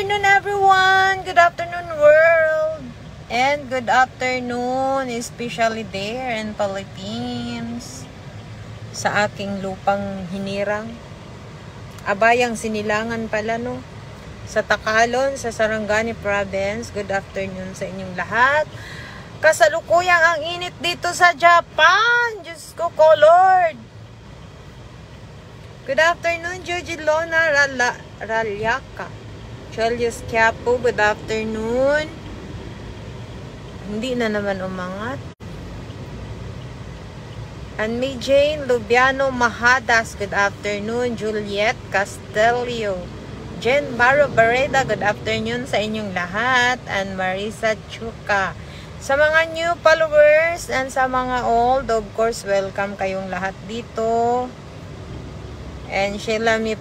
afternoon, everyone! Good afternoon, world! And good afternoon, especially there in Philippines. Sa aking lupang hinirang. Abayang Sinilangan pala, no? Sa Tacalon, sa Sarangani Province. Good afternoon sa inyong lahat. Kasalukuyang ang init dito sa Japan. Diyos ko, Lord! Good afternoon, Joji Lona Ralyaka. Chelius Quiapo, good afternoon. Hindi na naman umangat. And May Jane Lubiano Mahadas, good afternoon. Juliet Castelio. Jen Baro Barreda, good afternoon sa inyong lahat. And Marisa Chuka. Sa mga new followers and sa mga old, of course, welcome kayong lahat dito. And Sheila Mi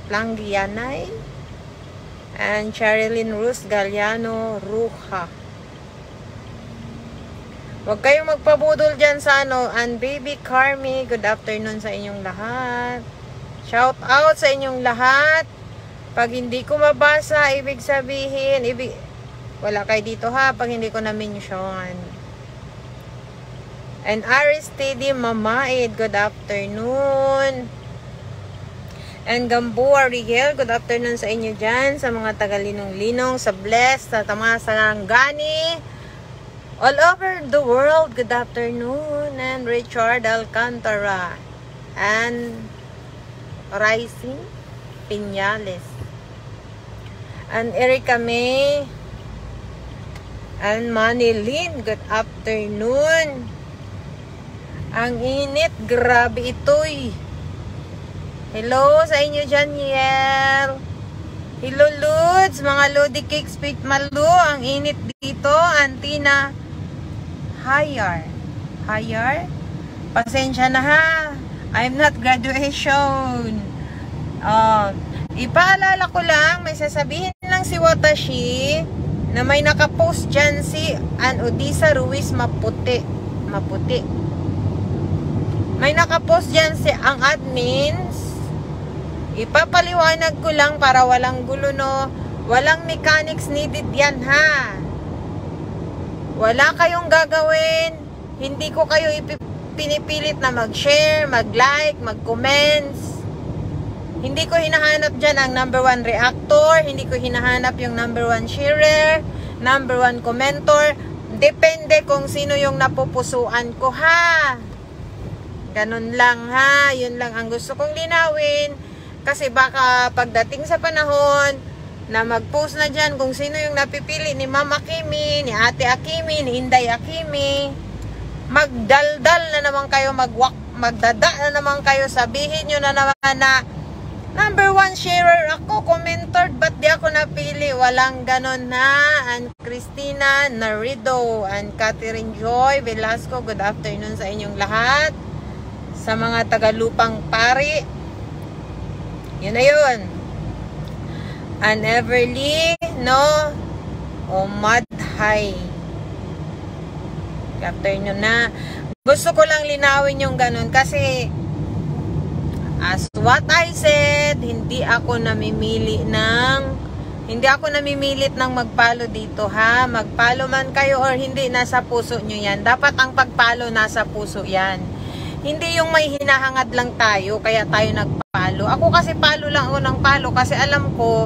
Planggianay. And Charilyn Ruz Galliano Ruha. Huwag kayong magpabudol dyan sa ano. And Baby Carmi, good afternoon sa inyong lahat. Shout out sa inyong lahat. Pag hindi ko mabasa, ibig sabihin, wala kayo dito ha, pag hindi ko na-mention. And Aristide Mamaid, good afternoon. And Gamboa Rigel, good afternoon sa inyo dyan, sa mga taga-linong-linong, sa Bless, sa mga Sarangani, all over the world, good afternoon. And Richard Alcantara, and Rising Piñales, and Erica May, and Manilyn, good afternoon. Ang init, grabe ito'y. Hello sa inyo dyan, Yel. Hello, Lods, mga Lodi Cake Sweet Malu. Ang init dito, Antina. Hayar. Pasensya na ha. I'm not graduation. Ipaalala ko lang, may sasabihin lang si Watashi na may nakapost dyan si Odisa Ruiz Maputi. May nakapost dyan si ang admins. Ipapaliwanag ko lang para walang gulo, no? Walang mechanics needed yan, ha? Wala kayong gagawin. Hindi ko kayo pinipilit na mag-share, mag-like, mag-comments. Hindi ko hinahanap dyan ang number 1 reactor. Hindi ko hinahanap yung number 1 sharer, number 1 commentor. Depende kung sino yung napupusuan ko, ha? Ganun lang, ha? Yun lang ang gusto kong linawin. Kasi baka pagdating sa panahon na mag-post na dyan kung sino yung napipili ni Mama Kimi, ni Ate Akimi, ni Inday Akimi, magdaldal na naman kayo, magdada na naman kayo, sabihin nyo na naman na number 1 sharer ako, commentor, ba't di ako napili? Walang ganon, na. And Christina Narido and Catherine Joy Velasco, good afternoon sa inyong lahat. Sa mga tagalupang pari, yun na yun. And Everly, no? Madhay. Good afternoon na. Gusto ko lang linawin yung ganun kasi as what I said, hindi ako namimilit ng magpalo dito, ha? Magpalo man kayo or hindi, nasa puso nyo yan. Dapat ang pagpalo nasa puso yan. Hindi yung may hinahangad lang tayo, kaya tayo nagpalo. Ako kasi palo lang ako ng palo kasi alam ko,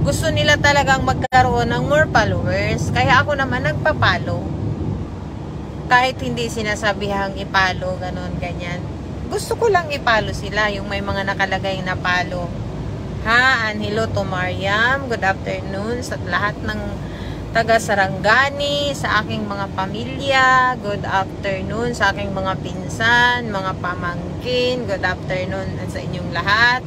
gusto nila talagang magkaroon ng more followers. Kaya ako naman nagpapalo. Kahit hindi sinasabihang ipalo, ganun, ganyan. Gusto ko lang ipalo sila, yung may mga nakalagay na palo. Ha? And hello to Mariam. Good afternoon sa lahat ng taga Sarangani, sa aking mga pamilya. Good afternoon sa aking mga pinsan, mga pamangkin. Good afternoon sa inyong lahat.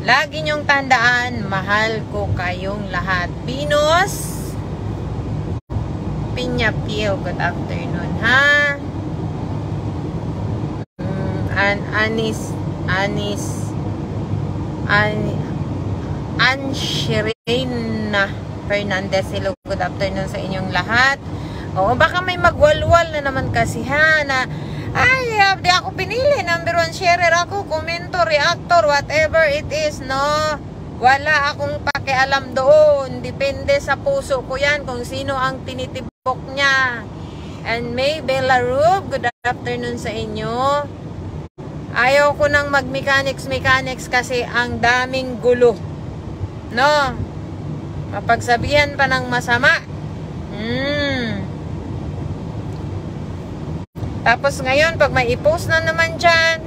Lagi niyong tandaan, mahal ko kayong lahat. Pinos Pinyapil, good afternoon, ha? And Anshirina Fernandez, hello, good afternoon sa inyong lahat. Oo, baka may magwalwal na naman kasi, ha, na ay, di ako pinili, number 1 sharer ako, commentor, reactor, whatever it is, no? Wala akong pakialam doon. Depende sa puso ko yan kung sino ang tinitibok niya. And May Belarub, good afternoon sa inyo. Ayaw ko nang mag-mechanics kasi ang daming gulo. No? Mapagsabihan pa ng masama. Tapos ngayon, pag may i-post na naman dyan,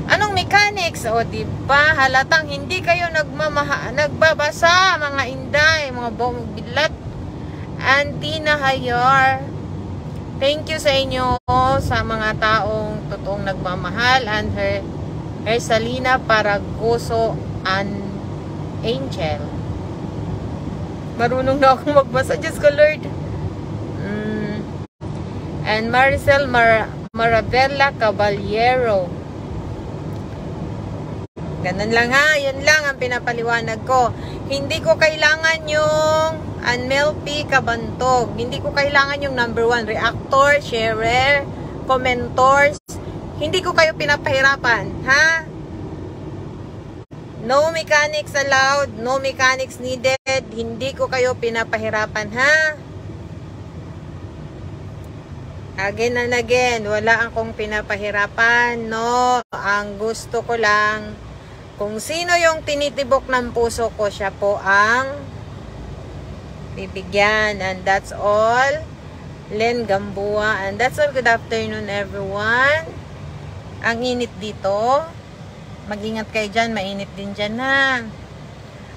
anong mechanics? O diba, halatang hindi kayo nagbabasa, mga inday, mga bilat. Antina Hayar, thank you sa inyo, sa mga taong totoong nagmamahal. And her Salina Paragoso and Angel. Marunong na akong magbasa, Diyos ko Lord. And Maricel Marabella Caballero. Ganun lang ha, yun lang ang pinapaliwanag ko. Hindi ko kailangan yung Anmel P. Cabantog. Hindi ko kailangan yung number 1 reactor, sharer, commentors. Hindi ko kayo pinapahirapan, ha? No mechanics allowed, no mechanics needed. Hindi ko kayo pinapahirapan, ha? Again and again, wala akong pinapahirapan, no? Ang gusto ko lang, kung sino yung tinitibok ng puso ko, siya po ang bibigyan. And that's all. Len Gambua. And that's all. Good afternoon, everyone. Ang init dito. Mag-ingat kayo dyan. Mainit din dyan, ha?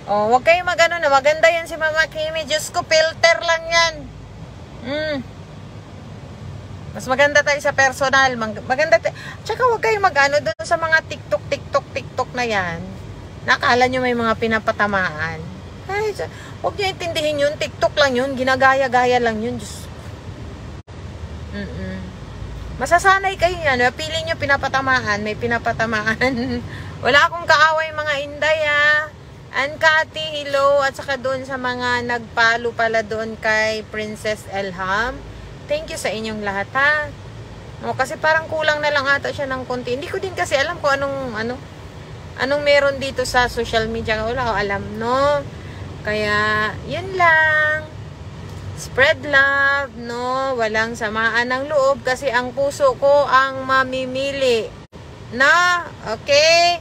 O, huwag kayo mag-ano na. Maganda yan si Mama Kimi. Diyos ko, filter lang yan. Mas maganda tayo sa personal. Maganda tayo. Tsaka huwag kayo mag-ano doon sa mga TikTok na yan. Nakala nyo may mga pinapatamaan. Ay, huwag nyo intindihin yun. TikTok lang yun. Ginagaya-gaya lang yun. Diyos. Masasanay kayo yan. Pili nyo pinapatamaan. May pinapatamaan. Wala akong kaaway mga inday, ha. And Cathy, hello. At saka doon sa mga nagpalo pala doon kay Princess Elham. Thank you sa inyong lahat, ha. O, kasi parang kulang na lang ata siya ng konti. Hindi ko din kasi alam kung anong meron dito sa social media. Wala ko alam, no? Kaya, yun lang. Spread love, no? Walang samaan ng loob kasi ang puso ko ang mamimili. Na? Okay?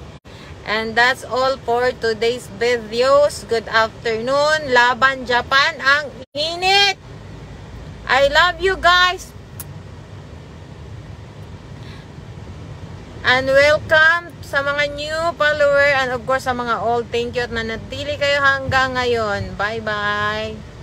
And that's all for today's videos. Good afternoon. Laban Japan, ang init! I love you guys. And welcome sa mga new follower and of course sa mga old. Thank you at nanatili kayo hanggang ngayon. Bye-bye.